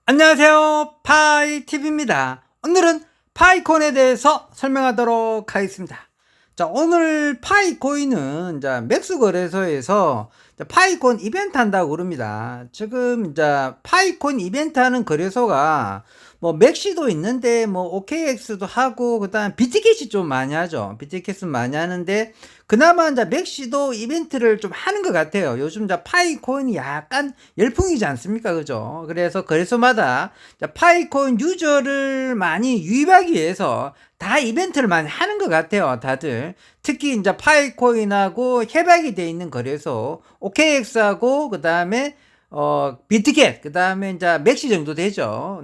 안녕하세요, 파이TV입니다. 오늘은 파이콘에 대해서 설명하도록 하겠습니다. 자, 오늘 파이코인은 맥스 거래소에서 파이콘 이벤트 한다고 그럽니다. 지금 파이콘 이벤트 하는 거래소가 뭐 맥시도 있는데 뭐 OKX도 하고 그다음 비트켓이 좀 많이 하죠. 비트켓은 많이 하는데 그나마 맥시도 이벤트를 좀 하는 것 같아요. 요즘 파이코인이 약간 열풍이지 않습니까? 그죠? 그래서 거래소마다 파이코인 유저를 많이 유입하기 위해서 다 이벤트를 많이 하는 것 같아요. 다들. 특히 파이코인하고 협약이 돼 있는 거래소 OKX하고 그다음에 비트켓 그다음에 맥시 정도 되죠.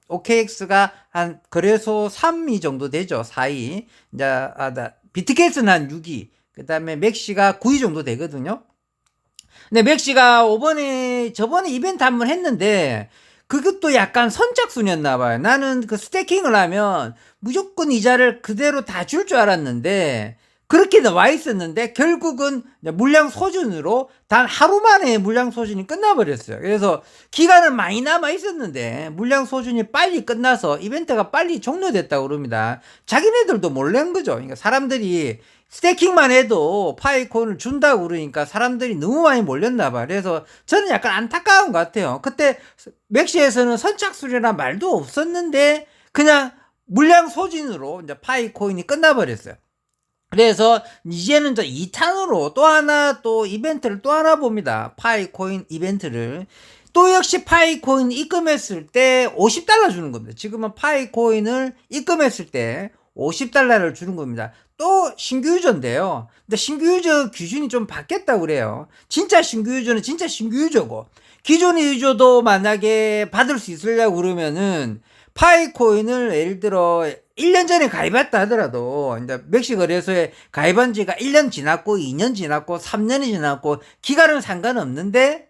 OKX가 한 거래소 3위 정도 되죠. 4위. 비트켓은 한 6위. 그다음에 맥시가 9위 정도 되거든요. 근데 맥시가 저번에 이벤트 한번 했는데 그것도 약간 선착순이었나 봐요. 나는 그 스태킹을 하면 무조건 이자를 그대로 다 줄 줄 알았는데 그렇게 나와 있었는데 결국은 물량 소진으로 단 하루 만에 물량 소진이 끝나버렸어요. 그래서 기간은 많이 남아 있었는데 물량 소진이 빨리 끝나서 이벤트가 빨리 종료됐다고 그럽니다. 자기네들도 몰란 거죠. 그러니까 사람들이 스태킹만 해도 파이콘을 준다고 그러니까 사람들이 너무 많이 몰렸나 봐. 그래서 저는 약간 안타까운 것 같아요. 그때 맥시에서는 선착순이란 말도 없었는데 그냥 물량 소진으로 파이코인이 끝나버렸어요. 그래서 이제는 2탄으로 또 이벤트를 또 하나 봅니다. 파이코인 이벤트를. 또 역시 파이코인 입금했을 때 $50 주는 겁니다. 지금은 파이코인을 입금했을 때 $50를 주는 겁니다. 또 신규 유저인데요. 근데 신규 유저 기준이 좀 바뀌었다고 그래요. 진짜 신규 유저는 진짜 신규 유저고, 기존의 유저도 만약에 받을 수 있으려고 그러면은 파이코인을 예를 들어 1년 전에 가입했다 하더라도 맥시 거래소에 가입한 지가 1년 지났고 2년 지났고 3년이 지났고 기간은 상관없는데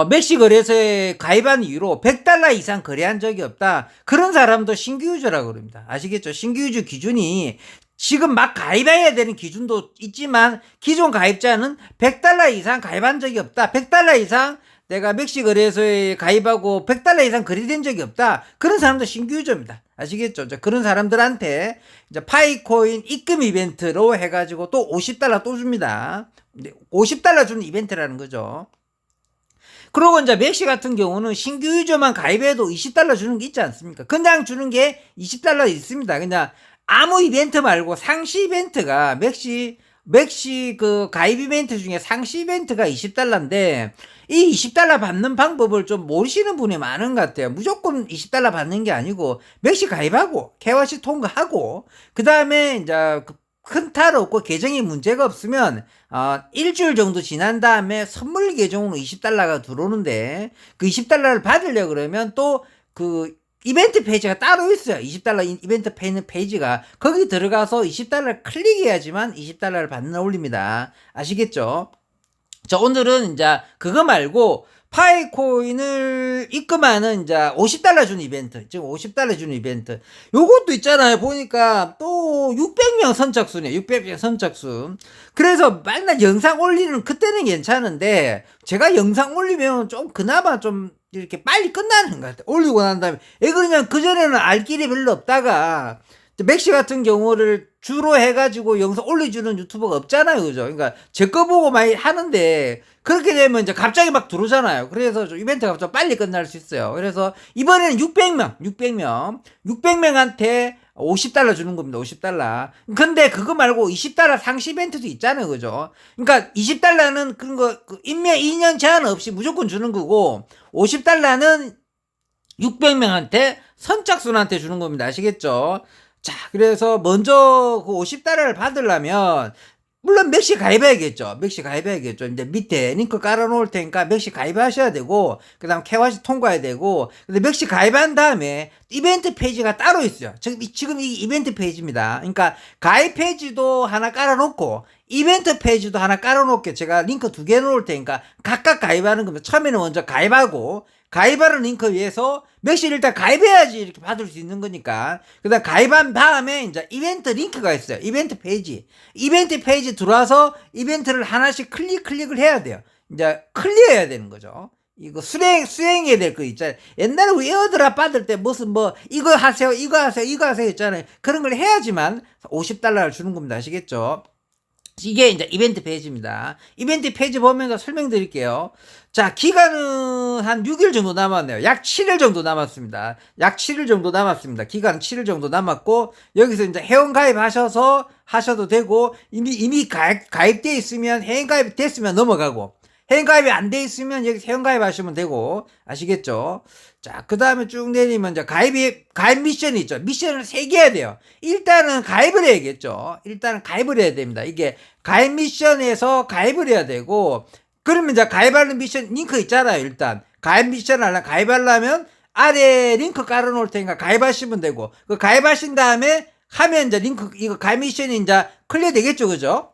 맥시 거래소에 가입한 이후로 $100 이상 거래한 적이 없다. 그런 사람도 신규 유저라고 그럽니다. 아시겠죠? 신규 유저 기준이 지금 막 가입해야 되는 기준도 있지만 기존 가입자는 $100 이상 가입한 적이 없다. $100 이상 내가 맥시 거래소에 가입하고 $100 이상 거래된 적이 없다. 그런 사람도 신규 유저입니다. 아시겠죠? 그런 사람들한테 파이코인 입금 이벤트로 해가지고 또 $50 또 줍니다. $50 주는 이벤트라는 거죠. 그리고 맥시 같은 경우는 신규 유저만 가입해도 $20 주는 게 있지 않습니까? 그냥 주는 게 $20 있습니다. 그냥 아무 이벤트 말고 상시 이벤트가 맥시 그 가입 이벤트 중에 상시 이벤트가 $20인데 이 $20 받는 방법을 좀 모르시는 분이 많은 것 같아요. 무조건 $20 받는 게 아니고 맥시 가입하고 KYC 통과하고 그 다음에 큰 탈 없고 계정에 문제가 없으면 일주일 정도 지난 다음에 선물 계정으로 $20가 들어오는데 그 $20를 받으려고 그러면 또 그 이벤트 페이지가 따로 있어요. $20 이벤트 페이지가 거기 들어가서 $20를 클릭해야지만 $20를 받는 올립니다. 아시겠죠? 자, 오늘은 그거 말고 파이코인을 입금하는 $50 주는 이벤트, 지금 $50 주는 이벤트, 요것도 있잖아요. 보니까 또 600명 선착순이에요. 600명 선착순. 그래서 맨날 영상 올리는 그때는 괜찮은데 제가 영상 올리면 좀 그나마 좀 이렇게 빨리 끝나는 것 같아요. 올리고 난 다음에 왜 그러냐면 그전에는 알 길이 별로 없다가 맥시 같은 경우를 주로 해가지고 영상 올려주는 유튜버가 없잖아요. 그죠? 그러니까 제 거 보고 많이 하는데 그렇게 되면 갑자기 막 들어오잖아요. 그래서 좀 이벤트가 좀 빨리 끝날 수 있어요. 그래서 이번에는 600명한테 $50 주는 겁니다. $50. 근데 그거 말고 $20 상시 이벤트도 있잖아요. 그죠? 그러니까 $20는 그런 거, 인명 2년 제한 없이 무조건 주는 거고, $50는 600명한테 선착순한테 주는 겁니다. 아시겠죠? 자, 그래서 먼저 그 $50를 받으려면 물론 맥시 가입해야겠죠. 근데 밑에 링크 깔아놓을 테니까 맥시 가입하셔야 되고, 그 다음 KYC 통과해야 되고, 근데 맥시 가입한 다음에 이벤트 페이지가 따로 있어요. 지금 이 이벤트 페이지입니다. 그러니까 가입 페이지도 하나 깔아놓고, 이벤트 페이지도 하나 깔아놓을게요. 제가 링크 2개 놓을 테니까 각각 가입하는 겁니다. 처음에는 먼저 가입하고, 가입하는 링크 위에서 맥시를 일단 가입해야지 이렇게 받을 수 있는 거니까. 그다음 가입한 다음에 이제 이벤트 링크가 있어요. 이벤트 페이지. 이벤트 페이지 들어와서 이벤트를 하나씩 클릭을 해야 돼요. 이제 클리어해야 되는 거죠. 이거 수행해야 될 거 있잖아요. 옛날에 우리 에어드랍 받을 때 무슨 뭐 이거 하세요, 이거 하세요, 이거 하세요 있잖아요. 그런 걸 해야지만 $50를 주는 겁니다. 아시겠죠? 이게 이제 이벤트 페이지입니다. 이벤트 페이지 보면서 설명드릴게요. 자, 기간은 한 6일 정도 남았네요. 약 7일 정도 남았습니다. 약 7일 정도 남았습니다. 기간 7일 정도 남았고, 여기서 이제 회원 가입하셔서 하셔도 되고, 이미 가입되어 있으면, 회원 가입 됐으면 넘어가고, 회원 가입이 안 돼 있으면 여기 회원 가입하시면 되고, 아시겠죠? 자, 그 다음에 쭉 내리면 이제 가입 미션이 있죠. 미션을 3개 해야 돼요. 일단은 가입을 해야겠죠. 일단은 가입을 해야 됩니다. 이게 가입 미션에서 가입을 해야 되고, 그러면 이제 가입하는 미션 링크 있잖아요. 일단 가입 미션 가입하려면 아래 링크 깔아놓을 테니까 가입하시면 되고, 그 가입하신 다음에 하면 이제 링크 이거 가입 미션이 이제 클리어 되겠죠, 그죠?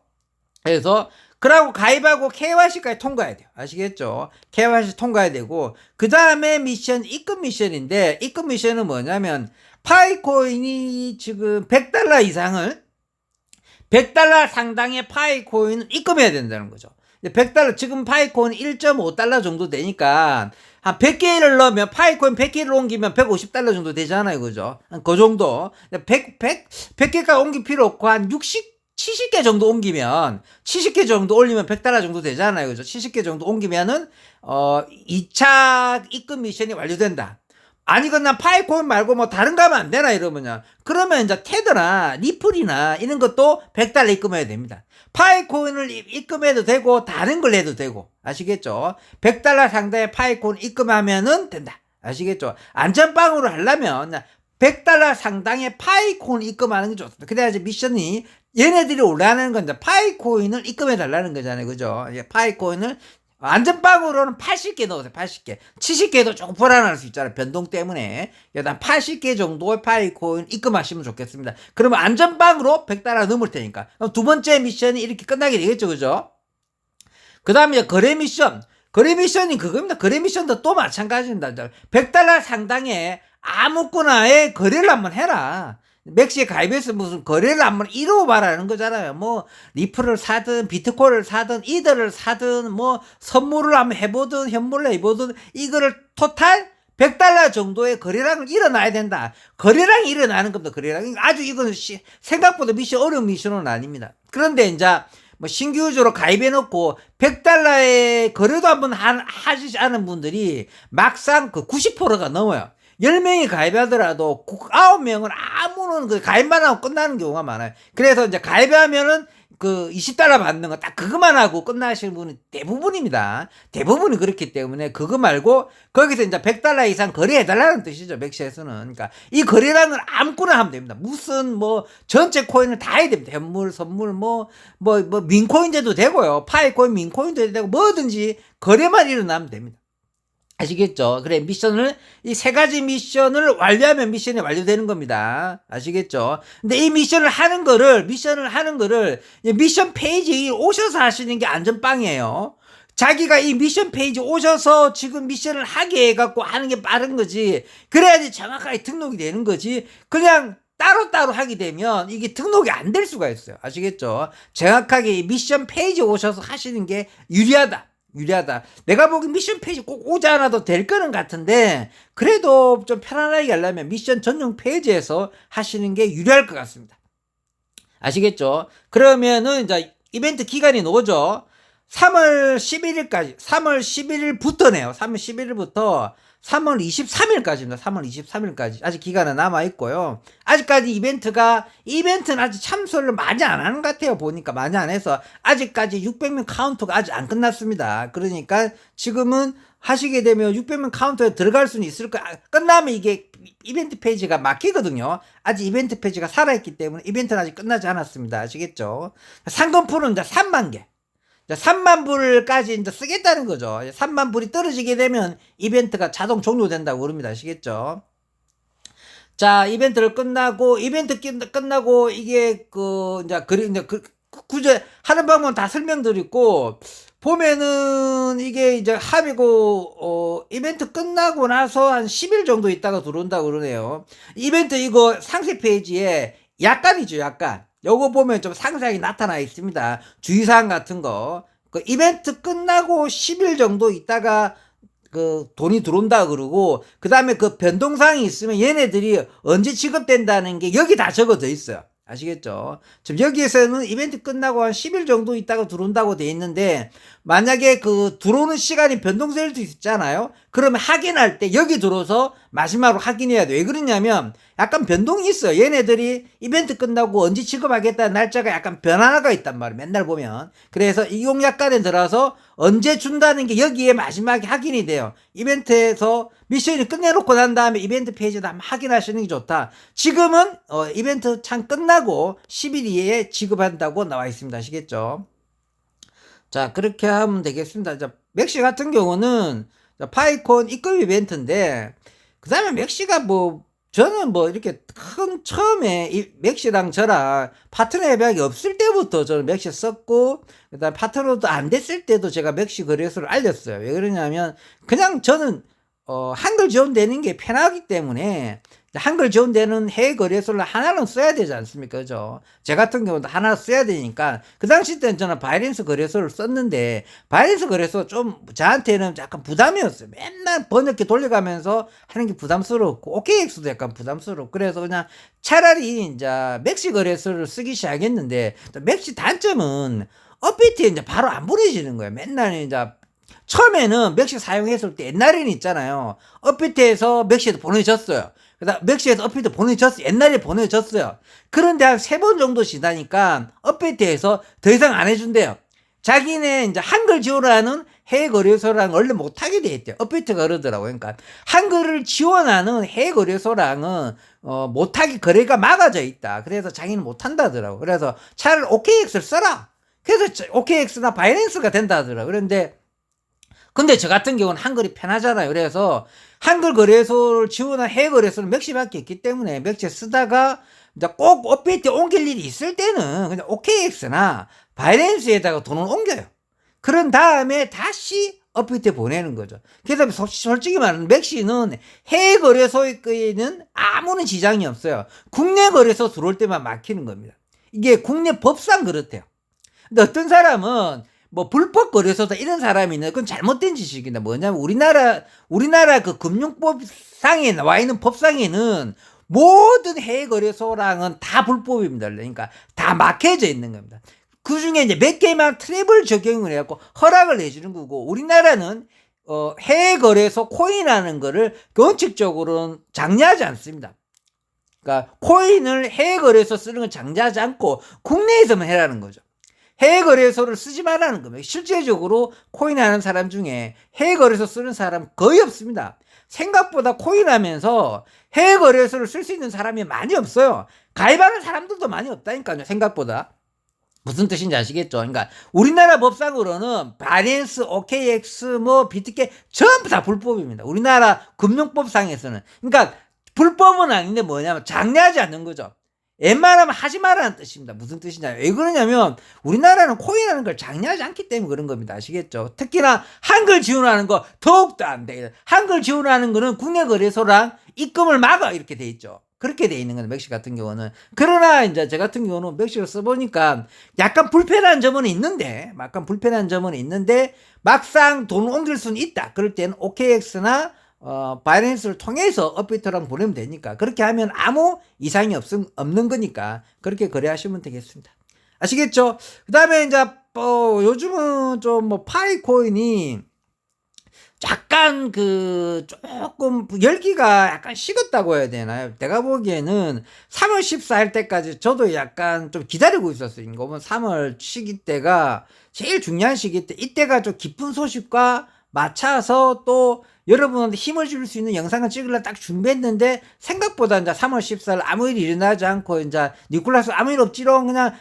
그래서 그러고 가입하고 KYC까지 통과해야 돼요. 아시겠죠? KYC 통과해야 되고, 그 다음에 미션 입금 미션인데, 입금 미션은 뭐냐면 파이코인이 지금 $100 이상을 100달러 상당의 파이코인을 입금해야 된다는 거죠. $100 지금 파이코인 1.5달러 정도 되니까 한 100개를 넣으면 파이코인 100개를 옮기면 $150 정도 되잖아요. 그죠? 그 정도. 100개가 옮길 필요 없고 한 70개 정도 옮기면 70개 정도 올리면 $100 정도 되잖아요. 그죠? 70개 정도 옮기면은 2차 입금 미션이 완료된다. 아니거나 파이코인 말고 뭐 다른 거 하면 안 되나 이러면요. 그러면 이제 테더나 리플이나 이런 것도 $100 입금해야 됩니다. 파이코인을 입금해도 되고 다른 걸 해도 되고, 아시겠죠? $100 상당의 파이코인 입금하면은 된다. 아시겠죠? 안전빵으로 하려면 $100 상당의 파이코인 입금하는 게 좋습니다. 그래야지 미션이 얘네들이 올라가는 건 이제 파이코인을 입금해 달라는 거잖아요. 그죠? 파이코인을 안전빵으로는 80개 넣으세요. 80개. 70개도 조금 불안할 수 있잖아요. 변동 때문에. 일단 80개 정도의 파이코인 입금하시면 좋겠습니다. 그러면 안전빵으로 $100 넘을 테니까. 그럼 두 번째 미션이 이렇게 끝나게 되겠죠. 그죠? 그 다음에 거래 미션. 거래 미션이 그겁니다. 거래 미션도 또 마찬가지입니다. $100 상당의 아무거나의 거래를 한번 해라. 맥시에 가입해서 무슨 거래를 한번 이루어봐라는 거잖아요. 뭐 리플을 사든 비트코인을 사든 이더를 사든 뭐 선물을 한번 해보든 현물을 해보든 이거를 토탈 $100 정도의 거래량을 일어나야 된다. 거래량이 일어나는 겁니다. 거래량이 아주 이건 생각보다 미션 어려운 미션은 아닙니다. 그런데 이제 뭐 신규 유저로 가입해 놓고 $100의 거래도 한번 하지 않은 분들이 막상 그 90%가 넘어요. 10명이 가입하더라도 9명은 아무런 그 가입만 하고 끝나는 경우가 많아요. 그래서 이제 가입하면은 그 $20 받는 거 딱 그것만 하고 끝나시는 분이 대부분입니다. 대부분이 그렇기 때문에 그거 말고 거기서 이제 $100 이상 거래해달라는 뜻이죠. 맥시에서는. 그러니까 이 거래량을 아무거나 하면 됩니다. 무슨 뭐 전체 코인을 다 해야 됩니다. 현물, 선물, 뭐 민코인제도 되고요. 파이코인, 민코인도 되고 뭐든지 거래만 일어나면 됩니다. 아시겠죠? 그래, 미션을, 이 3가지 미션을 완료하면 미션이 완료되는 겁니다. 아시겠죠? 근데 이 미션을 하는 거를 미션 페이지에 오셔서 하시는 게 안전빵이에요. 자기가 이 미션 페이지 오셔서 지금 미션을 하게 해갖고 하는 게 빠른 거지. 그래야지 정확하게 등록이 되는 거지. 그냥 따로따로 하게 되면 이게 등록이 안 될 수가 있어요. 아시겠죠? 정확하게 이 미션 페이지 오셔서 하시는 게 유리하다. 내가 보기 미션 페이지 꼭 오지 않아도 될 거는 같은데, 그래도 좀 편안하게 하려면 미션 전용 페이지에서 하시는 게 유리할 것 같습니다. 아시겠죠? 그러면은 이제 이벤트 기간이 오죠. 3월 11일부터네요. 3월 11일부터 3월 23일까지입니다. 3월 23일까지. 아직 기간은 남아있고요. 아직까지 이벤트는 아직 참석을 많이 안 하는 것 같아요. 보니까 많이 안 해서. 아직까지 600명 카운트가 아직 안 끝났습니다. 그러니까 지금은 하시게 되면 600명 카운트에 들어갈 수는 있을 거예요. 끝나면 이게 이벤트 페이지가 막히거든요. 아직 이벤트 페이지가 살아있기 때문에 이벤트는 아직 끝나지 않았습니다. 아시겠죠? 상금풀은 이제 3만 개. 3만 불까지 이제 쓰겠다는 거죠. 3만 불이 떨어지게 되면 이벤트가 자동 종료된다고 그럽니다. 아시겠죠? 자, 이벤트 끝나고 이게 이제 구제 하는 방법은 다 설명드리고, 보면은 이게 이제 합이고 이벤트 끝나고 나서 한 10일 정도 있다가 들어온다고 그러네요. 이벤트 이거 상세 페이지에 약간이죠, 약간. 요거 보면 좀 상세하게 나타나 있습니다. 주의사항 같은 거. 그 이벤트 끝나고 10일 정도 있다가 그 돈이 들어온다 그러고, 그 다음에 그 변동사항이 있으면 얘네들이 언제 지급된다는 게 여기 다 적어져 있어요. 아시겠죠? 지금 여기에서는 이벤트 끝나고 한 10일 정도 있다가 들어온다고 돼 있는데, 만약에 그 들어오는 시간이 변동될 수 있잖아요? 그러면 확인할 때 여기 들어서 마지막으로 확인해야 돼. 왜 그러냐면 약간 변동이 있어요. 얘네들이 이벤트 끝나고 언제 지급하겠다는 날짜가 약간 변화가 있단 말이에요. 맨날 보면. 그래서 이용약관에 들어서 언제 준다는 게 여기에 마지막에 확인이 돼요. 이벤트에서 미션이 끝내놓고 난 다음에 이벤트 페이지에다 한번 확인하시는 게 좋다. 지금은 이벤트 창 끝나고 10일 이내에 지급한다고 나와 있습니다. 아시겠죠? 자, 그렇게 하면 되겠습니다. 자, 맥시 같은 경우는 파이콘 입금 이벤트인데, 그 다음에 맥시가 뭐 저는 뭐 이렇게 처음에 이 맥시랑 저랑 파트너 협약이 없을 때부터 저는 맥시 썼고, 그다음 파트너도 안 됐을 때도 제가 맥시 거래소를 알렸어요. 왜 그러냐면 그냥 저는 한글 지원되는 게 편하기 때문에, 한글 지원되는 해외 거래소를 하나는 써야 되지 않습니까? 그죠? 제 같은 경우도 하나 써야 되니까, 그 당시 때는 저는 바이낸스 거래소를 썼는데, 바이낸스 거래소 좀 저한테는 약간 부담이었어요. 맨날 번역기 돌려가면서 하는 게 부담스럽고, OKX도 약간 부담스럽고, 그래서 그냥 차라리 이제 맥시 거래소를 쓰기 시작했는데, 맥시 단점은 업비트에 이제 바로 안 보내지는 거예요. 맨날 이제 처음에는 맥시 사용했을 때 옛날에는 있잖아요. 업비트에서 맥시에도 보내줬어요. 그다음 맥시에서 업비트 보내줬어요. 옛날에 보내줬어요. 그런데 한 3번 정도 지나니까 업비트에서 더 이상 안 해준대요. 자기네 이제 한글 지원하는 해외 거래소랑 원래 못하게 돼 있대요. 업비트가 그러더라고요. 그러니까 한글을 지원하는 해외 거래소랑은 못하게 거래가 막아져 있다. 그래서 자기는 못한다더라고. 그래서 차라리 OKX를 써라. 그래서 OKX나 바이낸스가 된다 하더라고요. 근데 저 같은 경우는 한글이 편하잖아요. 그래서 한글 거래소를 지원한 해외 거래소는 맥시밖에 없기 때문에 맥시 쓰다가 이제 꼭 업데이트 옮길 일이 있을 때는 그냥 OKX나 바이낸스에다가 돈을 옮겨요. 그런 다음에 다시 업데이트 보내는 거죠. 그래서 솔직히 말하면 맥시는 해외 거래소에는 아무런 지장이 없어요. 국내 거래소 들어올 때만 막히는 겁니다. 이게 국내 법상 그렇대요. 근데 어떤 사람은 뭐 불법 거래소다 이런 사람이 있는 그건 잘못된 지식이다. 뭐냐면 우리나라 그 금융법상에 나와 있는 법상에는 모든 해외 거래소랑은 다 불법입니다. 그러니까 다 막혀져 있는 겁니다. 그 중에 이제 몇 개만 트래블 적용을 해갖고 허락을 내주는 거고, 우리나라는 해외 거래소 코인하는 거를 원칙적으로는 장려하지 않습니다. 그러니까 코인을 해외 거래소 쓰는 건 장려하지 않고 국내에서만 해라는 거죠. 해외 거래소를 쓰지 말라는 겁니다. 실제적으로 코인하는 사람 중에 해외 거래소 쓰는 사람 거의 없습니다. 생각보다 코인하면서 해외 거래소를 쓸 수 있는 사람이 많이 없어요. 가입하는 사람들도 많이 없다니까요. 생각보다. 무슨 뜻인지 아시겠죠? 그러니까 우리나라 법상으로는 바이낸스, OKX, 뭐 비트게 전부 다 불법입니다. 우리나라 금융법상에서는. 그러니까 불법은 아닌데 뭐냐면 장려하지 않는 거죠. 웬만하면 하지 말라는 뜻입니다. 무슨 뜻이냐? 왜 그러냐면 우리나라는 코인하는 걸 장려하지 않기 때문에 그런 겁니다. 아시겠죠? 특히나 한글 지원하는 거 더욱더 안 돼요. 한글 지원하는 거는 국내 거래소랑 입금을 막아 이렇게 돼 있죠. 그렇게 돼 있는 거는 맥시 같은 경우는. 그러나 이제 제 같은 경우는 맥시를 써보니까 약간 불편한 점은 있는데, 막상 돈을 옮길 수는 있다. 그럴 때는 OKX나 바이낸스를 통해서 업비트랑 보내면 되니까, 그렇게 하면 아무 이상이 없는 거니까 그렇게 거래하시면 되겠습니다. 아시겠죠? 그 다음에 이제 요즘은 좀 뭐 파이코인이 약간 조금 열기가 약간 식었다고 해야 되나요? 내가 보기에는 3월 14일 때까지 저도 약간 좀 기다리고 있었어요. 이거 3월 시기 때가 제일 중요한 시기 때, 이때가 좀 기쁜 소식과 맞춰서 또 여러분한테 힘을 줄 수 있는 영상을 찍으려 딱 준비했는데, 생각보다 이제 3월 14일 아무 일이 일어나지 않고, 이제 니콜라스 아무 일 없지롱, 그냥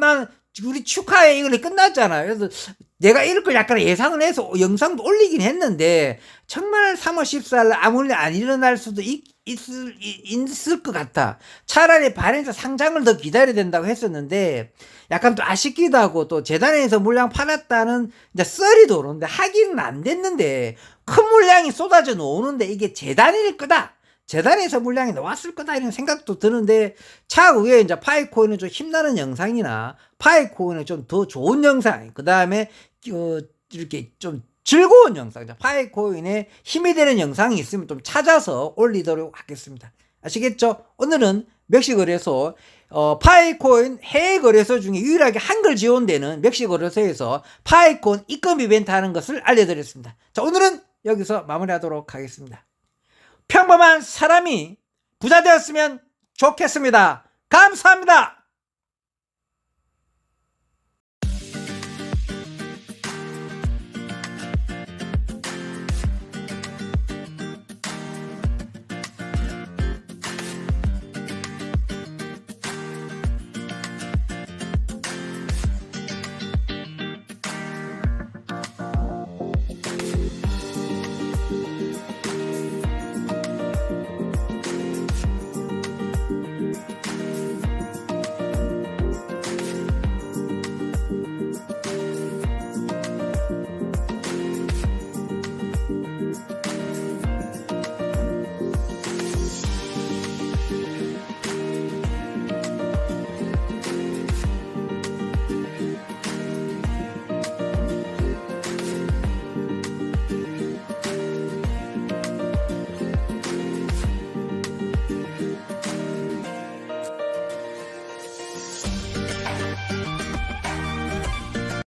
난 우리 축하해 이걸로 끝났잖아요. 그래서 내가 이럴 걸 약간 예상을 해서 영상도 올리긴 했는데, 정말 3월 14일 아무 일 안 일어날 수도 있을 것 같아. 차라리 발행사 상장을 더 기다려야 된다고 했었는데 약간 또 아쉽기도 하고 또 재단에서 물량 팔았다는 이제 썰이 도는데 하기는 안 됐는데 큰 물량이 쏟아져 나오는데 이게 재단일 거다. 재단에서 물량이 나왔을 거다 이런 생각도 드는데 차후에 이제 파이코인은 좀 힘나는 영상이나 파이코인은 좀 더 좋은 영상, 그 다음에 이렇게 좀 즐거운 영상, 파이코인에 힘이 되는 영상이 있으면 좀 찾아서 올리도록 하겠습니다. 아시겠죠? 오늘은 멕시거래소 파이코인 해외 거래소 중에 유일하게 한글 지원되는 멕시거래소에서 파이코인 입금 이벤트 하는 것을 알려드렸습니다. 자, 오늘은 여기서 마무리하도록 하겠습니다. 평범한 사람이 부자 되었으면 좋겠습니다. 감사합니다.